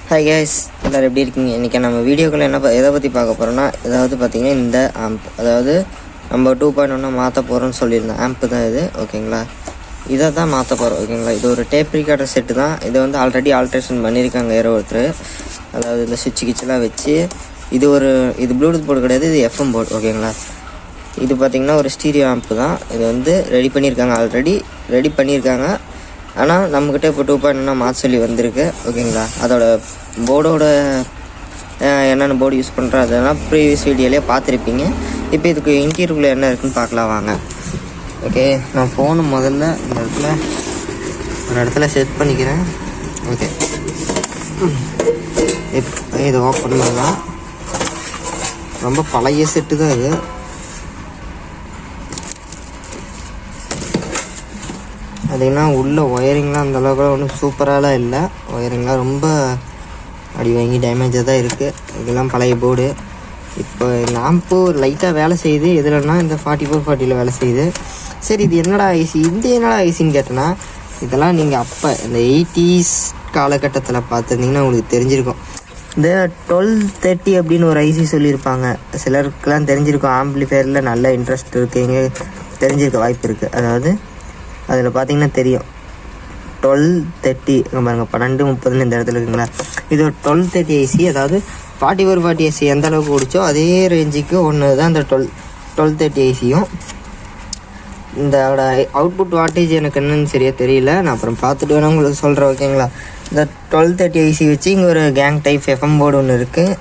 Hi guys, எல்லோரும் எப்படி இருக்கீங்க? இன்றைக்கி நம்ம வீடியோக்கள் எதை பற்றி பார்க்க போகிறோன்னா, ஏதாவது பார்த்திங்கன்னா இந்த ஆம்ப், அதாவது நம்ம 2.1 மாற்ற போகிறோம்னு சொல்லியிருந்தோம். ஆம்ப்பு தான் இது, ஓகேங்களா? இதை தான் மாற்ற போகிறோம், ஓகேங்களா? இது ஒரு டேப் ரிகார்டர் செட்டு தான். இதை வந்து ஆல்ரெடி ஆல்ட்ரேஷன் பண்ணியிருக்காங்க யாரோ ஒருத்தர். அதாவது இந்த சுவிட்சு கிச்செலாம் வச்சு இது ப்ளூடூத் போர்டு கிடையாது, இது எஃப்எம் போர்டு, ஓகேங்களா? இது பார்த்திங்கன்னா ஒரு ஸ்டீரியோ ஆம்ப்பு தான். இது வந்து ரெடி பண்ணியிருக்காங்க, ஆல்ரெடி ரெடி பண்ணியிருக்காங்க. ஆனால் நம்மக்கிட்ட இப்போ 2.1 மாற்ற சொல்லி வந்திருக்கு, ஓகேங்களா? அதோட போர்டோட என்னென்ன போர்டு யூஸ் பண்ணுறோம் அதெல்லாம் ப்ரீவியஸ் வீடியோலேயே பார்த்துருப்பீங்க. இப்போ இதுக்கு இன்டீரியருக்குள்ளே என்ன இருக்குதுன்னு பார்க்கலாம் வாங்க. ஓகே, நான் ஃபோனு முதல்ல ஒரு இடத்துல செட் பண்ணிக்கிறேன். ஓகே, இப்போ இதை ஓப்பன் பண்ணலாம். ரொம்ப பழைய செட்டு தான் இது. பார்த்திங்கன்னா உள்ள ஒயரிங்லாம் அந்தளவுக்கு ஒன்றும் சூப்பராலாம் இல்லை. ஒயரிங்லாம் ரொம்ப அடி வாங்கி டேமேஜாக தான் இருக்குது. இதெல்லாம் பழைய போர்டு. இப்போ லேம்பு லைட்டாக வேலை செய்யுது. எதுலன்னா இந்த 4440 வேலை செய்யுது. சரி, இது என்னடா ஐசி, என்னடா ஐசின்னு கேட்டேன்னா, இதெல்லாம் நீங்கள் அப்போ இந்த 80s காலகட்டத்தில் பார்த்துருந்தீங்கன்னா உங்களுக்கு தெரிஞ்சிருக்கும். இந்த 1230 அப்படின்னு ஒரு ஐசி சொல்லியிருப்பாங்க. சிலருக்குலாம் தெரிஞ்சிருக்கும். ஆம்பிளிஃபயரில் நல்ல இன்ட்ரெஸ்ட் இருக்குங்க, தெரிஞ்சிருக்க வாய்ப்பு இருக்குது. அதாவது அதில் பார்த்தீங்கன்னா தெரியும், 1230 பாருங்க, 1230 இந்த இடத்துல இருக்குங்களா. இது ஒரு 1230 ஐசி. அதாவது 4440 ஐசி எந்த அளவுக்கு ஓடிச்சோ அதே ரேஞ்சுக்கு ஒன்று தான் இந்த 1230 ஐசியும். இந்த அவுட்புட் வாட்டேஜ் எனக்கு என்னன்னு சரியாக தெரியல, நான் அப்புறம் பார்த்துட்டு வேணால் உங்களுக்கு சொல்கிறேன், ஓகேங்களா? இந்த 1230 ஐசி வச்சு இங்கே ஒரு கேங் டைப் எஃப்எம் போர்டு ஒன்று இருக்குது.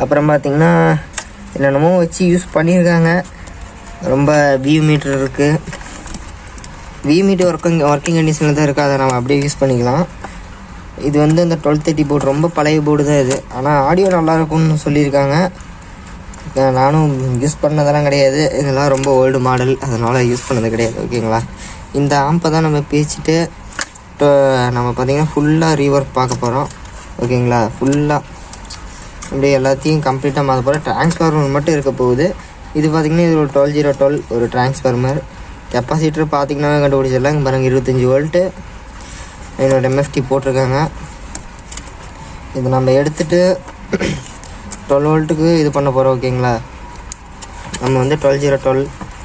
அப்புறம் பார்த்திங்கன்னா என்னென்னமோ வச்சு யூஸ் பண்ணியிருக்காங்க. ரொம்ப வியூ மீட்டர் இருக்குது. விமீட்டு ஒர்க்கிங் கண்டிஷனில் தான் இருக்குது. அதை நம்ம அப்படியே யூஸ் பண்ணிக்கலாம். இது வந்து இந்த 1230 போர்டு ரொம்ப பழைய போர்டு தான் இது. ஆனால் ஆடியோ நல்லாயிருக்கும்னு சொல்லியிருக்காங்க. நானும் யூஸ் பண்ணதெல்லாம் கிடையாது. இதெல்லாம் ரொம்ப ஓல்டு மாடல், அதனால் யூஸ் பண்ணது கிடையாது, ஓகேங்களா? இந்த ஆம்பை தான் நம்ம பிரிச்சுட்டு நம்ம பார்த்திங்கன்னா ஃபுல்லாக ரீஒர்க் பார்க்க போகிறோம், ஓகேங்களா? ஃபுல்லாக அப்படியே எல்லாத்தையும் கம்ப்ளீட்டாக மாற்ற போகிறோம். ட்ரான்ஸ்ஃபார்மர் மட்டும் இருக்க போகுது. இது பார்த்திங்கன்னா இது ஒரு 12012 ஒரு ட்ரான்ஸ்ஃபார்மர். கெப்பாசிட்டர் பார்த்திங்கன்னா கண்டுபிடிச்சிடலாம். இங்கே பாருங்கள், 25 வோல்ட்டு 500 MFT போட்டிருக்காங்க. இது நம்ம எடுத்துகிட்டு 12 வோல்ட்டுக்கு இது பண்ண போகிறோம், ஓகேங்களா? நம்ம வந்து 12012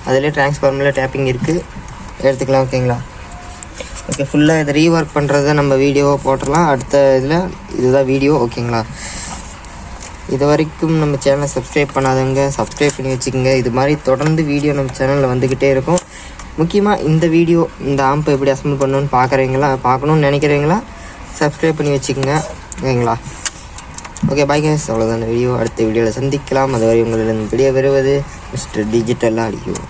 அதிலே ட்ரான்ஸ்ஃபார்மரில் டேப்பிங் இருக்குது, எடுத்துக்கலாம், ஓகேங்களா? ஓகே, ஃபுல்லாக இதை ரீஒர்க் பண்ணுறத நம்ம வீடியோவாக போட்டுடலாம். அடுத்த இதில் இதுதான் வீடியோ, ஓகேங்களா? இது வரைக்கும் நம்ம சேனலை சப்ஸ்கிரைப் பண்ணாதவங்க சப்ஸ்கிரைப் பண்ணி வச்சுக்கோங்க. இது மாதிரி தொடர்ந்து வீடியோ நம்ம சேனலில் வந்துக்கிட்டே இருக்கும். முக்கியமாக இந்த வீடியோ, இந்த ஆம்பை எப்படி அசம்பிள் பண்ணணும்னு பார்க்கணுன்னு நினைக்கிறீங்களா, சப்ஸ்கிரைப் பண்ணி வச்சுக்கோங்க, ஓகேங்களா? ஓகே, பாய் கைஸ், அவ்வளோதான் இந்த வீடியோ. அடுத்த வீடியோவில் சந்திக்கலாம். அதுவரை உங்களிடம் வீடியோ வருவது மிஸ்டர் டிஜிட்டலாக அடிக்கும்.